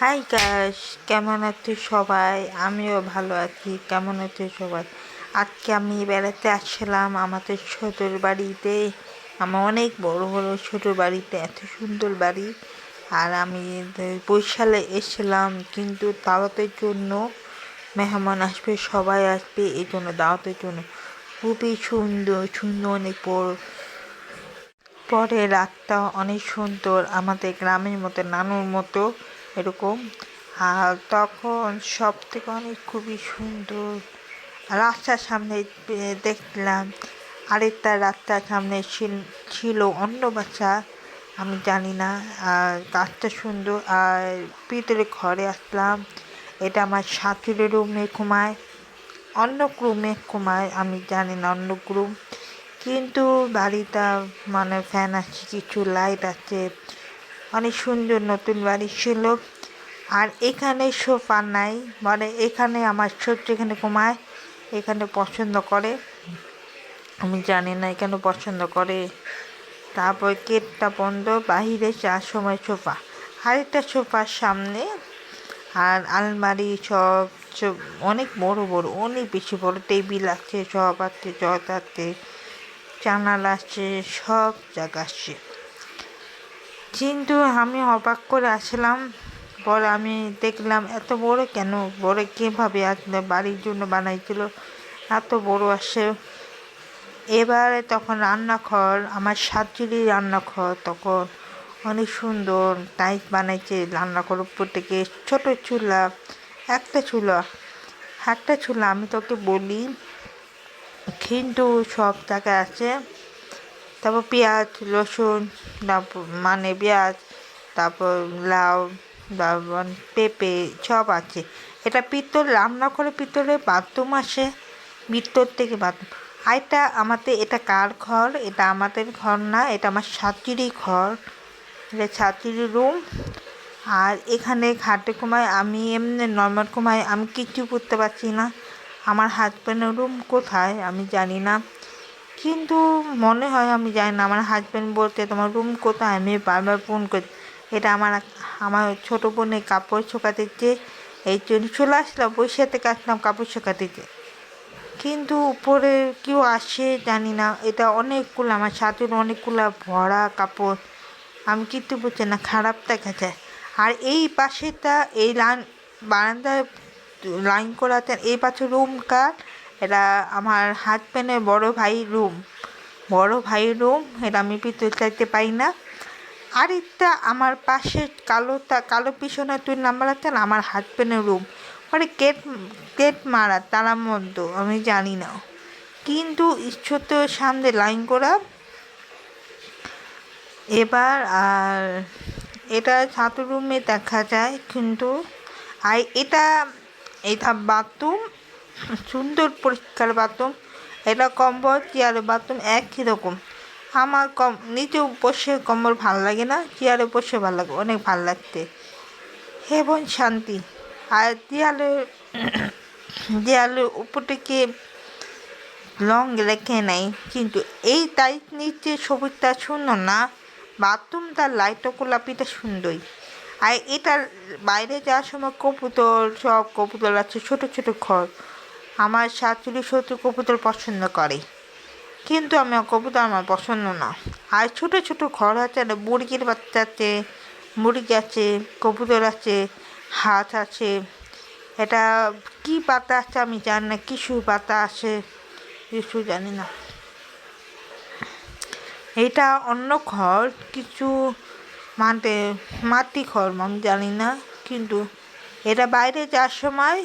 Hi guys, কেমন আছো সবাই? আমিও ভালো আছি। কেমন আছো সবাই? আজকে আমি বেড়াতে আসছিলাম আমাদের শ্বশুর বাড়িতে। আমার অনেক বড় বড় শ্বশুর বাড়িতে, এত সুন্দর বাড়ি। আর আমি বরিশালে এসেছিলাম, কিন্তু দাওয়াতের জন্য মেহমান আসবে, সবাই আসবে, এই জন্য দাওয়াতের জন্য। খুবই সুন্দর সুন্দর, অনেক বড়। পরে রাতটা অনেক সুন্দর, আমাদের গ্রামের মতো, নানুর মতো এরকম। আর তখন সব থেকে অনেক খুবই সুন্দর। রাস্তার সামনে দেখলাম আরেকটা রাস্তার সামনে ছিল অন্য বাচ্চা, আমি জানি না। আর গাছটা সুন্দর। আর ভিতরে ঘরে আসলাম, এটা আমার শাশুড়ির রুমে ঘুমায়, অন্য রুমে ঘুমায়, আমি জানি না অন্য রুম। কিন্তু বাড়িটা মানে ফ্যান আছে, কিছু লাইট আছে, অনেক সুন্দর নতুন বাড়ি ছিল। আর এখানে সোফা নাই, মানে এখানে আমার ছোট্ট এখানে ঘুমায়, এখানে পছন্দ করে, আমি জানি না এখানে পছন্দ করে। তারপর গেটটা বন্ধ, বাহিরে যাওয়ার সময় সোফা, আরেকটা সোফার সামনে। আর আলমারি সব সব অনেক বড় বড়, অনেক বেশি বড়, টেবিল আছে, সব আছে, জগ আছে, জানালা আছে, সব জায়গা আছে। কিন্তু আমি অবাক করে আসলাম, পরে আমি দেখলাম এত বড় কেন, বড় কীভাবে আসলে, বাড়ির জন্য বানাইছিল, এত বড় আসে। এবারে তখন রান্নাঘর, আমার শাশুড়ি রান্নাঘর তখন অনেক সুন্দর টাইট বানাইছে, রান্নাঘর উপর থেকে ছোট চুলা, একটা চুলা, একটা চুলা আমি তোকে বলি, কিন্তু সব জায়গায় আছে। তারপর পেঁয়াজ রসুন, তারপর মানে পেঁয়াজ, তারপর লাউ, তারপর পেঁপে, সব আছে। এটা পিতল, রান্না করে পিতলে বাথরুম আসে, ভিতর থেকে বাথরুম। আর এটা আমাদের, এটা কার ঘর? এটা আমাদের ঘর না, এটা আমার শাশুড়ির ঘর, এটা শাশুড়ির রুম। আর এখানে খাটে ঘুমাই আমি, এমনি নর্মাল ঘুমাই, আমি কিচ্ছু করতে পারছি না। আমার হাজব্যান্ডের রুম কোথায় আমি জানি না, কিন্তু মনে হয়, আমি জানি না, আমার হাজব্যান্ড বলতে তোমার রুম কোথায়, আমি বারবার ফোন করি। এটা আমার ছোটো বোনের কাপড় শুকাতে দিচ্ছে, এই জন্য চলে আসলাম, বসে থেকে আসলাম কাপড় শুকাতে দিতে। কিন্তু উপরে কেউ আসে জানি না, এটা অনেকগুলো, আমার সাথে অনেকগুলো ভরা কাপড়, আমি কিন্তু বুঝছি না, খারাপ দেখা যায়। আর এই পাশেটা, এই বারান্দায় লাইন করাতে, এই পাশে রুম কার? এটা আমার হাজব্যান্ডের বড় ভাই রুম, বড় ভাইয়ের রুম, এটা আমি ভিতরে চাইতে পাই না। আরেকটা আমার পাশে কালো পিছনে তুই নাম্বার আছে না, আমার হাজব্যান্ডের রুম, মানে গেট গেট মারা, তারা মধ্য, আমি জানি না। কিন্তু ছোট সামনে লাইন করা। এবার আর এটা ছাত্র রুমে দেখা যায়, কিন্তু আর এটা, এটা বাথরুম, সুন্দর পরিষ্কার বাথরুম। এটা কম্বল, চেয়ারে বাথরুম একই রকম। আমার নিচে বসে কম্বল ভাল লাগে না, চেয়ারে বসে ভালো লাগে, অনেক ভাল লাগতে, হেবন শান্তি। আর দেয়ালের উপর থেকে রং রেখে নেই, কিন্তু এই তাই নিচে সবুজটা সুন্দর না, বাথরুমটা লাইটটা গোলাপিটা সুন্দরই। আর এটার বাইরে যাওয়ার সময় কবুতর, সব কবুতর আছে, ছোট ছোট ঘর। আমার শাশুড়ি কবুতর পছন্দ করে, কিন্তু কবুতর আমার পছন্দ না। আর ছোট ছোট ঘর আছে, মুরগির বাচ্চা আছে, মুরগি আছে, কবুতর আছে, হাঁস আছে। এটা কি পাতা আছে আমি জানি না, কিছু পাতা আছে, কিছু জানি না। এটা অন্য ঘর, কিছু মানে মাটি ঘর, আমি জানি না। কিন্তু এটা বাইরে যাওয়ার সময়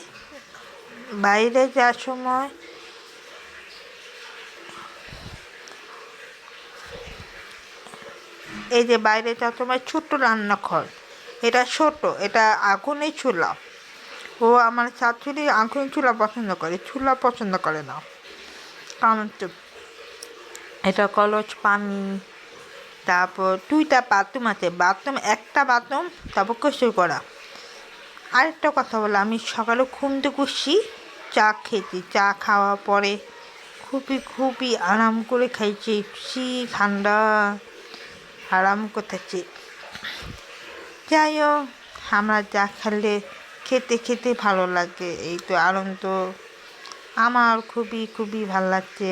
এই যে বাইরে যাওয়ার সময় ছোট্ট রান্নাঘর, এটা ছোট, এটা আগুনের চুলা। ও আমার শাশুড়ি আগুনের চুলা পছন্দ করে, চুলা পছন্দ করে না, কারণ এটা কলস পানি। তারপর দুইটা বাথরুম আছে, বাথরুম, একটা বাথরুম, তারপর গোসল করা। আরেকটা কথা বলো, আমি সকালে ঘুম থেকে উঠছি, চা খেয়েছি, চা খাওয়ার পরে খুবই খুবই আরাম করে খাইছি, সি ঠান্ডা, আরাম করতেছি। যাই হোক, আমরা যা খেলে খেতে খেতে ভালো লাগে, এই তো আনন্দ। আমার খুবই খুবই ভালো লাগছে।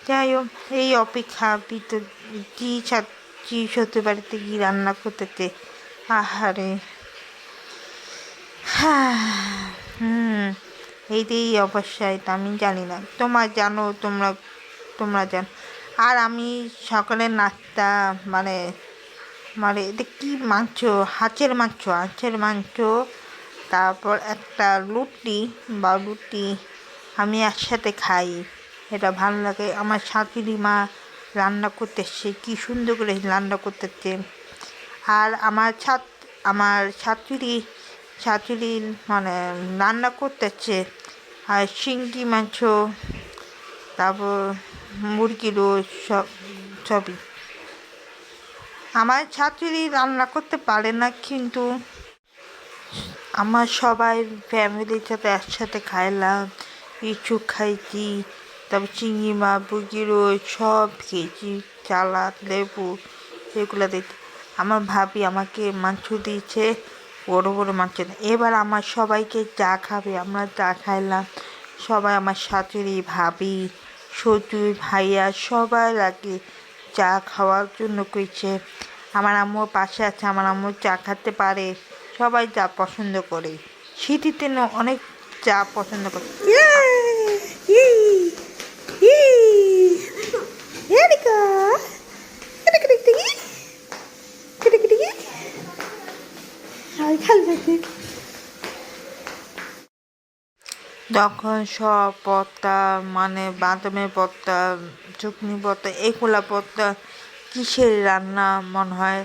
যাই হোক, এই অপেক্ষা ভিতর কি শ্বশুর বাড়িতে কি রান্না করতেছে। আহারে, হ্যাঁ, এইটাই অবশ্যই, এটা আমি জানি না, তোমরা জানো, তোমরা জানো। আর আমি সকালের নাস্তা মানে মানে এটা কি মাংস, হাঁসের মাংস, তারপর একটা রুটি আমি একসাথে খাই। এটা ভালো লাগে। আমার শাশুড়ি মা রান্না করতেছে, কি সুন্দর করে রান্না করতেছে। আর আমার শাশুড়ি মানে রান্না করতেছে, আর চিংড়ি মাংস, তারপর মুরগির রোস্ট, সবই। আমার শাশুড়ি রান্না করতে পারে না, কিন্তু আমার সবাই ফ্যামিলির সাথে একসাথে খাইলাম, ইঁচড় খাইছি, তারপর চিংড়ি মাছ, মুরগির রোস্ট সব খেয়েছি, সালাদ, লেবু, এগুলো দিতে। আমার ভাবি আমাকে মাংস দিয়েছে, বড় বড় মাংস। এবার আমার সবাইকে চা খাবে, আমরা চা খাইলাম সবাই, আমার শাশুড়ি, ভাবি, শ্বশুর, ভাইয়া সবাই লাগে চা খাওয়ার জন্য কইছে। আমার আম্মুর পাশে আছে, আমার আম্মু চা খেতে পারে, সবাই চা পছন্দ করে, শীতিতে অনেক চা পছন্দ করে। তখন সব ভর্তা, মানে বাদামের ভর্তা, চুকনি ভর্তা, এগুলা ভর্তা, কিসের রান্না মনে হয়,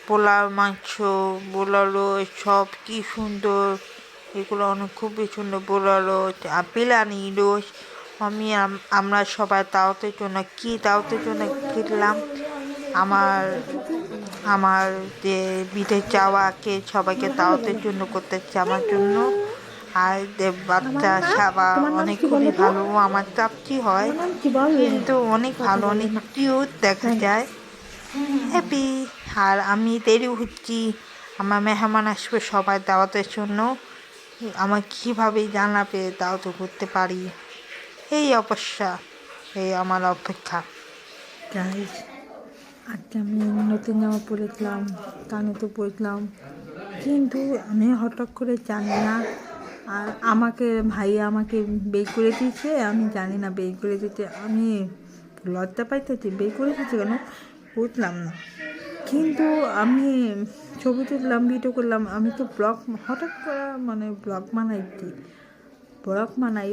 পোলাও মাংস, পোলাও রোস্ট, সব কি সুন্দর, এগুলো অনেক খুবই সুন্দর। পোলাও রোস্ট আর বিরিয়ানি রোস্ট। আমরা সবাই দাওয়াতের জন্য কিনলাম। আমার আমার যে বিদেশ যাওয়াকে সবাইকে দাওয়াতের জন্য করতেছে আমার জন্য। আর বাচ্চা সাবা অনেক খুবই ভালো, আমার চাপটি হয়, কিন্তু অনেক ভালো, অনেক কিউট দেখা যায়, হ্যাপি। আর আমি দেরি হচ্ছি, আমার মেহমান আসবে সবাই দাওয়াতের জন্য, আমার কীভাবে জানাবে দাওয়াতে করতে পারি, এই এই আমার অপেক্ষা। গাইজ, আজকে আমি নতুন জামা পরেছিলাম, কানে তো পরলাম, কিন্তু আমি হঠাৎ করে জানি না, আর ভাইয়া আমাকে বের করে দিয়েছে, আমি জানি না বের করে দিতে, আমি লজ্জা পাইতেছি, বের করে দিয়েছে কেন বুঝলাম না। কিন্তু আমি ছবি তুললাম, ভিডিও করলাম, আমি তো হঠাৎ করে ব্লগ মানাই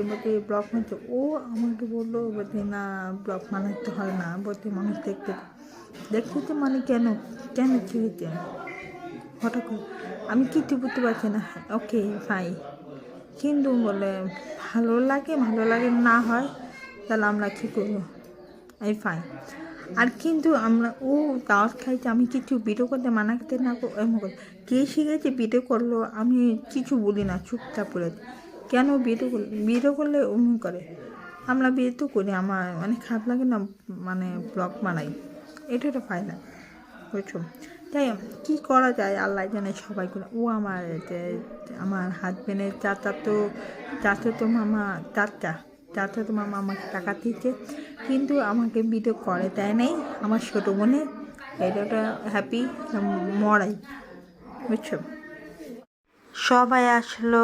বলতে ব্লগ মানছে। ও আমাকে বললো বলতে না, ব্লগ মানাতে হয় না, বলতে মানুষ দেখতে মানে কেন কি হয়েছে হঠাৎ করে, আমি কিছু বুঝতে পারছি না। ওকে ফাইন, কিন্তু বলে ভালো লাগে না হয়, তাহলে আমরা কী করবো, এই ফাইন। আর কিন্তু ও দাওয়াত খাইছে, আমি কিছু ভিডিও করতে মানা করতে না, এমন করে কে শিখেছে ভিডিও করলো, আমি কিছু বলি না, চুপচাপ করে। কেন ভিডিও করলে অমন করে, আমরা বিয়ে তো করি, আমার খারাপ লাগে না, ব্লগ বানাই, এটা পাই না, বুঝছো। তাই কী করা যায় আল্লাহ জানে, সবাই করে। ও আমার হাজবেন্ডের চাচাতো মামা আমাকে টাকা দিচ্ছে, কিন্তু আমাকে ভিডিও করে দেয় নাই, আমার ছোটো বোনে, এটা হ্যাপি মরাই, বুঝছো। সবাই আসলো,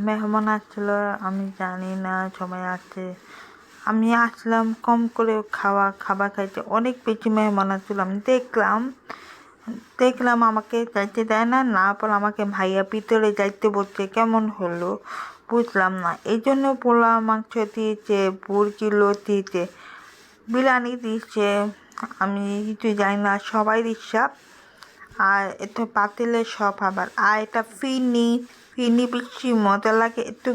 মেহমান আসলো, আমি জানি না সবাই আসছে, আমি আসলাম কম করে খাবার খাইতে, অনেক বেশি মেহমান আসলো। আমি দেখলাম আমাকে যাইতে দেয় না পর আমাকে ভাইয়া ভিতরে যাইতে বলছে, কেমন হলো বুঝলাম না। এই জন্য পোলাও মাংস দিয়েছে, মুরগিলো দিয়েছে, বিরিয়ানি দিয়েছে, আমি কিছু জানি না, সবাই হিসাব। আর এটা পাতিলের সব আবার, আর এটা ফিরনি বেশি মজা লাগে, একটু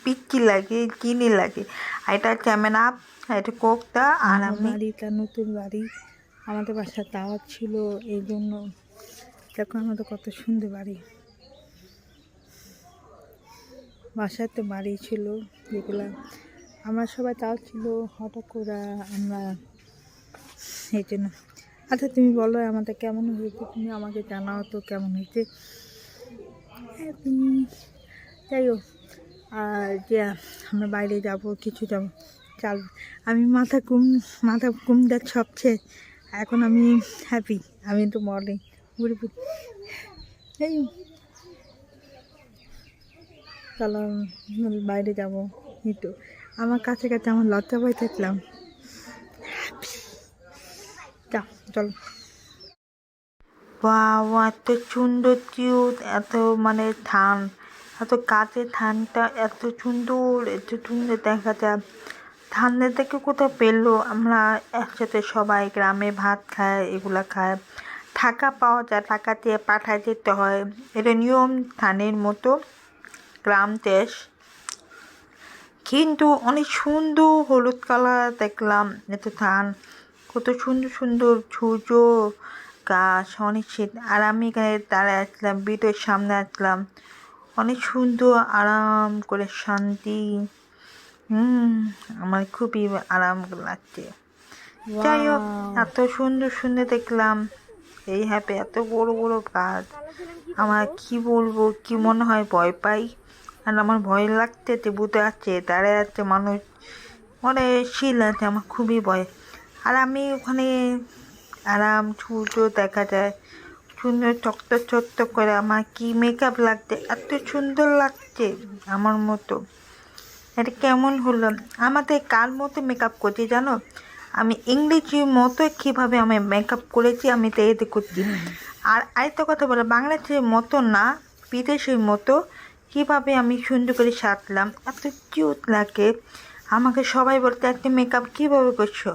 পিচ্ছি লাগে, চিনি লাগে। আর এটা ক্যামেরা, এটা কোকটা। আর আমি বাড়িটা নতুন বাড়ি, আমাদের বাসার দাওয়াত ছিল, এই জন্য দেখো আমাদের কত সুন্দর বাড়ি, বাসায় তো বাড়ি ছিল যেগুলো, আমরা সবাই তাও ছিল, হঠাৎ করে আমরা এই জন্য। আচ্ছা তুমি বলো আমাদের কেমন হয়েছে, তুমি আমাকে জানাও তো কেমন হয়েছে। হ্যাপি। যাই হোক, আর যে আমরা বাইরে যাব কিছু যাব চাল, আমি মাথা ঘুম যাচ্ছে সবচেয়ে। এখন আমি হ্যাপি, আমি তো মর্নিং ঘুরে ঘুরে এই চলো বাইরে যাব একটু। আমার কাছে কাছে আমার লজ্জা পাই থাকলাম। যা চলো। ওয়াও, এত সুন্দর চিউট, এত মানে ধান, এত কাজের ধানটা এত সুন্দর দেখা যায়। ধানের থেকে কোথাও পেলো, আমরা একসাথে সবাই গ্রামে ভাত খাই, এগুলা খাই, টাকা পাওয়া যায়, টাকা দিয়ে পাঠায় যেতে হয়, এটা নিয়ম ধানের মতো, গ্রাম দেশ। কিন্তু অনেক সুন্দর হলুদ কালার দেখলাম, এত ধান, কত সুন্দর সুন্দর সূর্য, গাছ, অনেক শীত। আর আমি এখানে দাঁড়ায় আসলাম, বিটের সামনে আসলাম, অনেক সুন্দর আরাম করে শান্তি। আমার খুবই আরাম লাগছে। যাই হোক, এত সুন্দর সুন্দর দেখলাম, এই হ্যাপি, এত বড় বড় গাছ, আমার কি বলবো, কি মনে হয় ভয় পাই। আর আমার ভয় লাগছে, যে বুঝতে আছে দাঁড়ায় আছে মানুষ, মানে শিল আছে, আমার খুবই ভয়। আর আমি ওখানে আরাম, সূর্য দেখা যায়, সুন্দর চকচক চকচক করে, আমার কি মেকআপ লাগছে, এত সুন্দর লাগছে আমার মতো। এটা কেমন হলো, আমাদের কার মতো মেকআপ করছি জানো, আমি ইংরেজির মতো কীভাবে আমি মেকআপ করেছি আমি তো এতে করছি। আর আরেকটা কথা বলো, বাংলাদেশের মতো না, বিদেশের মতো কীভাবে আমি সুন্দর করে সাজলাম, এত কিউট লাগে। আমাকে সবাই বলতে, একটা মেকআপ কীভাবে করছো,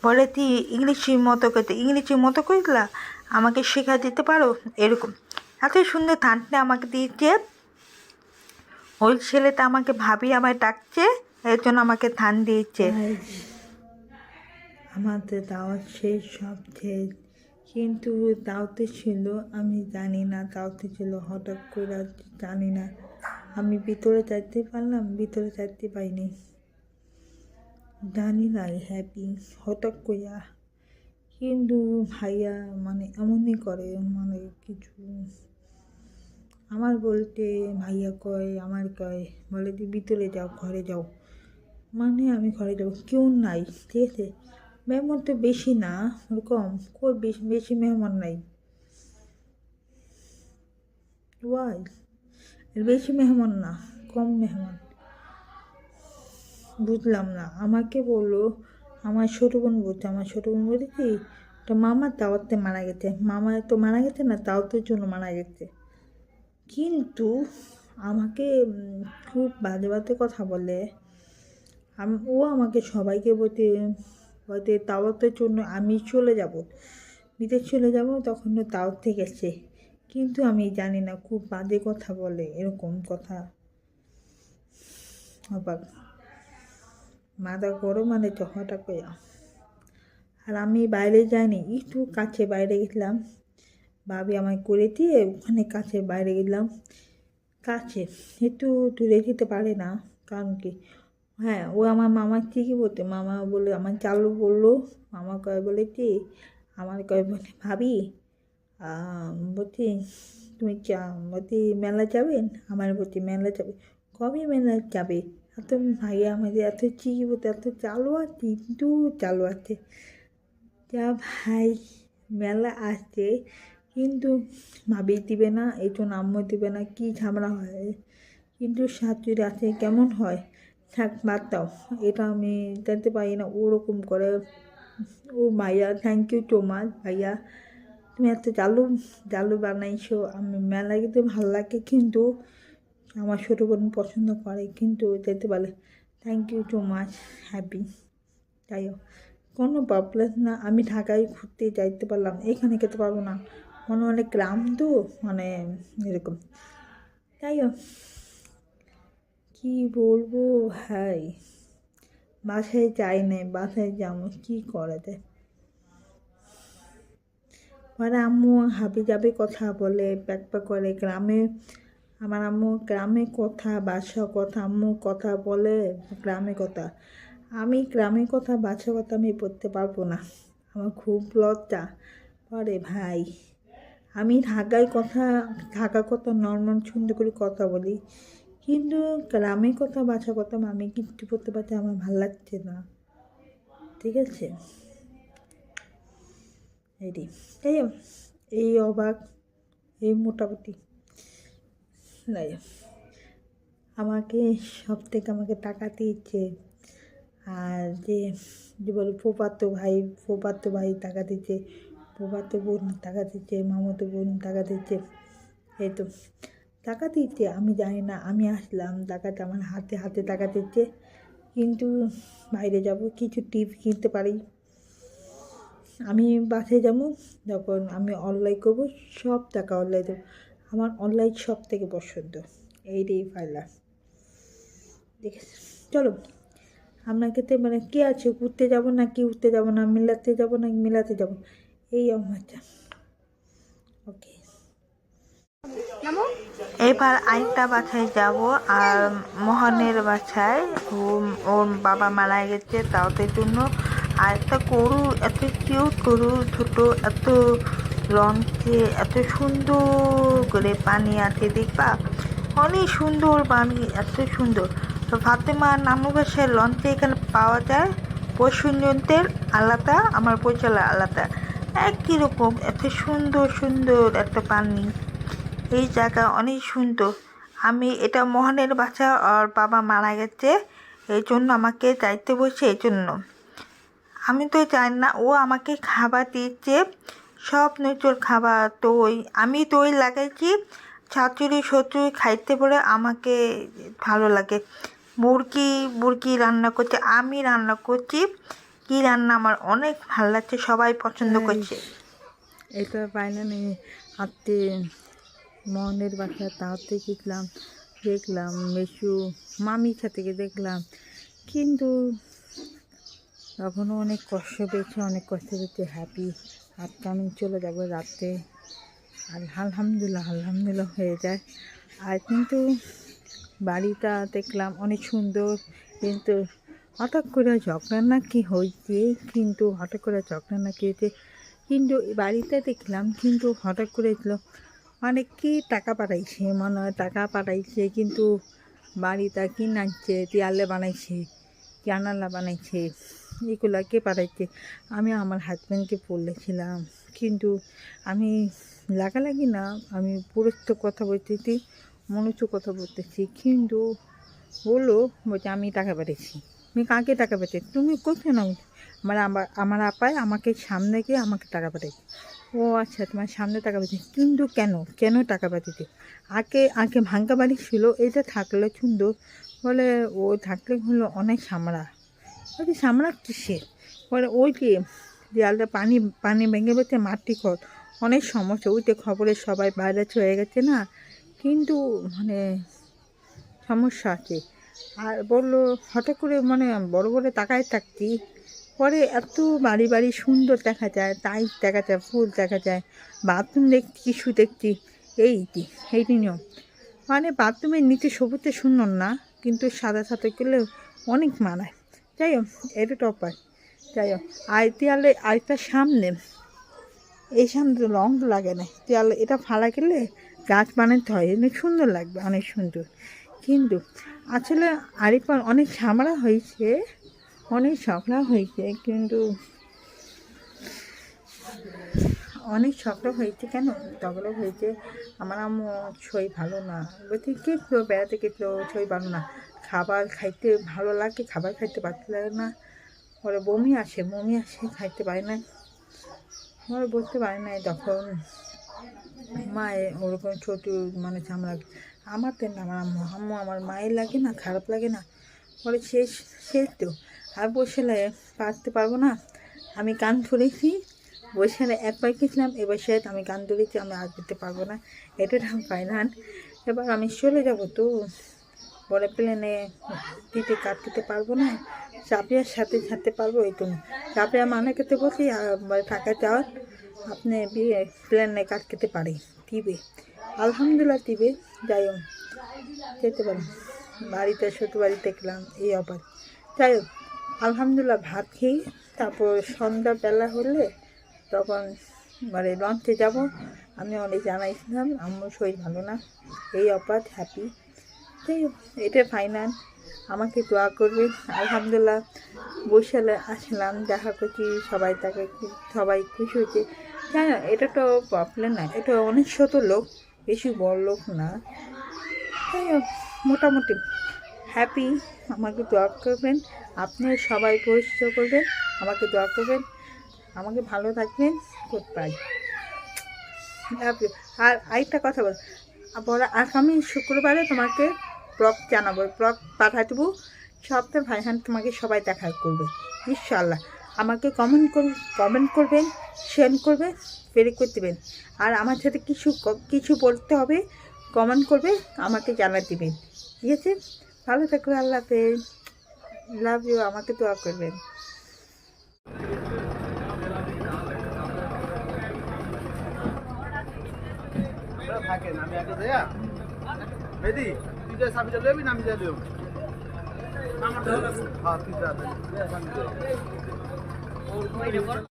বলে তুই ইংলিশের মতো করতে, ইংলিশের মতো করলা, আমাকে শেখা দিতে পারো, এরকম। এত সুন্দর থানটা আমাকে দিয়েছে, ওই ছেলেটা আমাকে ভাবি আমায় ডাকছে, এর জন্য আমাকে ধান দিয়েছে। আমাদের দাওয়াত শেষ, সব শেষ, কিন্তু দাওয়াতে ছিল, আমি জানি না দাওয়াতে ছিল, হঠাৎ করে জানি না, আমি ভিতরে যাইতে পারলাম, ভিতরে যাইতে পারিনি, জানি না হ্যাপি হঠাৎ কইয়া। কিন্তু ভাইয়া মানে এমনই করে, মানে কিছু আমার বলতে ভাইয়া কয়, আমার কয়, বলে যে ভিতরে যাও, ঘরে যাও, মানে আমি ঘরে যাবো, কেউ নাই, ঠিক আছে, মেহমান তো বেশি না, ওরকম কই বেশি বেশি মেহমান নাই, ওয়াই বেশি মেহমান না, কম মেহমান, বুঝলাম না। আমাকে বললো, আমার ছোটো বোন বলছে, আমার ছোটো বোন বলে কি, তো মামার দাওয়াতে মারা গেছে, মামা তো মারা গেছে না, দাওয়াতের জন্য মারা গেছে। কিন্তু আমাকে খুব বাজে বাজে কথা বলে, ও আমাকে সবাইকে বলতে বলতে দাওয়াতের জন্য আমি চলে যাব, বিদেশ চলে যাব, তখন তো দাওয়াতে গেছে, কিন্তু আমি জানি না, খুব বাজে কথা বলে, এরকম কথা আবার মাথা গরম মানে হঠাৎ করে। আর আমি বাইরে যাইনি, একটু কাছে বাইরে গেছিলাম, ভাবি আমায় করে দিয়ে ওখানে কাছে বাইরে গেলাম, কাছে, একটু দূরে যেতে পারে না, কারণ কি, হ্যাঁ ও আমার মামা ঠিকই বলতে, মামা বলে আমার চালু বললো, মামা কয় বলে কি, আমার কয় বলে ভাবি বলছি তুমি বলছি মেলা যাবেন, আমার বলছি মেলা যাবে, কবে মেলা যাবে, এত ভাইয়া আমাদের এত চিকি বলতে, এত চালু আছে, কিন্তু চালু আছে, যা ভাই মেলা আসছে, কিন্তু ভাবি দিবে না, এই জন্য আম্মু দিবে না, কি ঝামেলা হয়, কিন্তু শাশুড়ি আছে কেমন হয়, থাক বাদ দাও, এটা আমি জানতে পারি না, ওরকম করে। ও ভাইয়া, থ্যাংক ইউ সো মাচ ভাইয়া, তুমি এত জালু জালু বানাইছো, আমি মেলা কিন্তু ভালো লাগে, কিন্তু আমার ছোটো বোন পছন্দ করে, কিন্তু যেতে পারে, thank you so much happy. যাই হোক, কোনো প্রবলেম না, আমি ঢাকায় ঘুরতে যাইতে পারলাম, এখানে খেতে পারবো না, মনে অনেক গ্রাম তো, মানে এরকম। যাই হোক, কী বলবো ভাই, বাসায় যাই নাই, বাসায় যাবো, কী করা যায়, মানে আম্মু হাবি যাবে কথা বলে, প্যাক প্যাক করে, গ্রামে আমার আম্মু গ্রামে কথা, বাসা কথা, আম্মু কথা বলে গ্রামে কথা, আমি গ্রামে কথা, বাসা কথা আমি পড়তে পারবো না, আমার খুব লজ্জা পরে ভাই, আমি ঢাকা কথা নর্মাল সুন্দর করে কথা বলি, কিন্তু গ্রামের কথা বাসা কথা আমি কিচ্ছু করতে পারছি, আমার ভালো লাগছে না। ঠিক আছে, এই এই এই অবাক, এই মোটামুটি নাই। আমাকে সব থেকে আমাকে টাকা দিয়েছে, আর যে বলে ফুফাতো ভাই টাকা দিচ্ছে, ফুফাতো বোন টাকা দিচ্ছে, মামাতো বোন টাকা দিচ্ছে, এই তো টাকা দিচ্ছে। আমি জানি না, আমি আসলাম টাকাটা আমার হাতে হাতে টাকা দিচ্ছে, কিন্তু বাইরে যাব কিছু টিপস কিনতে পারি। আমি বাসে যাবো, যখন আমি অনলাইন করবো সব টাকা অনলাইন দেবো। আমার অনলাইন সব থেকে পছন্দ, এইটাই ফাইলা। দেখেছি, চলো আপনাকে তো মানে কে আছে, ঘুরতে যাবো না কি উঠতে যাবো না, মিলাতে যাবো না মিলাতে যাবো, এই আমারটা। ওকে, এবার আরেকটা বাসায় যাব, আর মোহনের বাসায় ওর বাবা মারা গেছে, তাদের জন্য আর একটা গরু, এত কিউট গরু, ছোট, এত লঞ্চে এত সুন্দর করে পানি আছে দেখবা, অনেক সুন্দর পানি, এত সুন্দর। তো ফাতেমা নামু বাসায় লঞ্চে এখানে পাওয়া যায়, পশুজনদের আলাদা, আমার পরিচালক আলাদা, একই রকম, এত সুন্দর সুন্দর একটা পানি, এই জায়গা অনেক সুন্দর। আমি এটা মোহনের বাসা, আর বাবা মারা গেছে, এই জন্য আমাকে যাইতে বসে, এই জন্য আমি তো জানি না, ও আমাকে খাবার দিয়েছে, সব নজর খাবার, দই, আমি দই লাগাইছি, শাশুড়ি শ্বশুর খাইতে বলে আমাকে ভালো লাগে। মুরগি রান্না করছে, আমি রান্না করছি, কি রান্না আমার অনেক ভালো লাগছে, সবাই পছন্দ করছে। এটা পাইনা নেই হাতে মনের বাসা, তাতে দেখলাম মেশু মামির সাথে দেখলাম, কিন্তু তখনও অনেক কষ্ট পেয়েছে, হ্যাপি। আজকে আমি চলে যাবো রাতে, আর আলহামদুলিল্লাহ হয়ে যায়। আর কিন্তু বাড়িটা দেখলাম অনেক সুন্দর, কিন্তু হঠাৎ করে ঝগড়া না কি হয়েছে, কিন্তু বাড়িতে দেখলাম, কিন্তু হঠাৎ করে মানে কি টাকা পাঠাইছে, মনে হয় টাকা পাঠাইছে, কিন্তু বাড়িটা কি নাচছে, দেয়ালে বানাইছে, জানালা বানাইছে, এগুলা কে পাঠাইছে। আমি আমার হাজব্যান্ডকে বলেছিলাম, কিন্তু আমি লাগালাগি না, আমি পুরুত্ব কথা বলতেছি, মনুষ্য কথা বলতেছি, কিন্তু বলছে আমি টাকা পাঠিয়েছি। তুমি কাকে টাকা পাঠিয়েছি, তুমি কোথায় না, আমার আপায় আমাকে সামনে গিয়ে আমাকে টাকা পাঠিয়েছে। ও আচ্ছা, তোমার সামনে টাকা পাঠিয়েছি, কিন্তু কেন টাকা পাঠিয়েছি, আগে ভাঙ্গা বাড়ি ছিল, এটা থাকলে সুন্দর, বলে ও থাকলে হলো অনেক সামরা কিসের, বলে ওই যে দেয়ালটা পানি ভেঙে বলছে মাটি খর, অনেক সমস্যা, ওইতে খবরে সবাই বাইরে হয়ে গেছে না, কিন্তু মানে সমস্যা আছে। আর বললো হঠাৎ করে মানে বড় তাকায় থাকতি, পরে এত বাড়ি সুন্দর দেখা যায়, টাইলস দেখা যায়, ফুল দেখা যায়, বাথরুম দেখছি, কিছু দেখছি, এইটি নিয়ম, মানে বাথরুমের নিচে সবুজে সুন্দর না, কিন্তু সাথে গেলে অনেক মানায়। যাই হোক, এটা টপার, যাই হোক। আর দেয়ালে আরেকটা সামনে, এই সামনে রং লাগে না, দেয়ালে এটা ফালা গেলে গাছ বানাতে হয়, অনেক সুন্দর লাগবে, অনেক সুন্দর। কিন্তু আসলে আরেকবার অনেক ঝামেলা হয়েছে, কিন্তু অনেক ঝগড়া হয়েছে, কেন ঝগড়া হয়েছে, আমার আম্মু শরীর ভালো না, বলছি কেটলো, বেড়াতে কেটলো, শরীর ভালো না, খাবার খাইতে ভালো লাগে, খাবার খাইতে পারতে লাগে না, ওরা বমি আসে, খাইতে পারে না, ওরা বলতে পারে না, তখন মায়ে ওরকম ছোটো মানে ঝামেলা, আমার তো না, আমার আমার মায়ের লাগে না, খারাপ লাগে না, পরে শেষ তো, আর বসে পারতে পারবো না, আমি কান ধরেছি, বসে একবার গেছিলাম, এবার আমি কান ধরেছি, আমি আর যেতে পারবো না, এটা ফাইনাল। এবার আমি চলে যাবো, তো বলে প্লেনে দিতে কাটতে পারবো না, চাপিয়ার সাথে পারবো, এই তো চাপিয়া মানে খেতে বসি, আর টাকা যাওয়ার আপনি প্লেনে কাটতে পারে, দিবে, আলহামদুলিল্লাহ দিবে, যাই হোক যেতে পারি, বাড়িতে ছোটো বাড়ি দেখলাম, এই অবাক, যাই হোক আলহামদুলিল্লাহ ভাত খেয়ে, তারপর সন্ধ্যাবেলা হলে তখন মানে লঞ্চে যাব, আমি অনেক জানাইছিলাম আমার শরীর ভালো না, এই অপাত হ্যাপি। তাই এটা ফাইনাল, আমাকে দোয়া করবেন। আলহামদুলিল্লাহ বরিশালে আসলাম, দেখা করছি, সবাই খুশি হয়েছে। হ্যাঁ, এটা তো প্রবলেম না, এটা অনেক ছোটো লোক, বেশি বড় লোক না। তাই মোটামুটি হ্যাপি। আমাকে দোয়া করবেন, আপনারা সবাই পরিচিত করবেন, আমাকে দোয়া করবেন, আমাকে ভালো থাকবেন। Goodbye, love you. আর আরেকটা কথা বল, আগামী শুক্রবারে তোমাকে ব্লগ জানাবো, ব্লগ পাঠা দেবো। সপ্তাহে ভাইহান তোমাকে সবাই দেখা করবে ইনশাআল্লাহ। আমাকে কমেন্ট করবেন, শেয়ার করবেন, ফেরি করে দেবেন। আর আমার সাথে কিছু বলতে হবে, কমেন্ট করবে, আমাকে জানা দেবেন, ঠিক আছে? ভালো থাকবে, আল্লাহ হাফেজ, লাভ ইউ, আমাকে দোয়া করবেন। থাকেন আমি আগে যাইয়া মেদি তুই যে সাবিটা লবি না আমি যাই লইব আমার তো হ্যাঁ তুই যা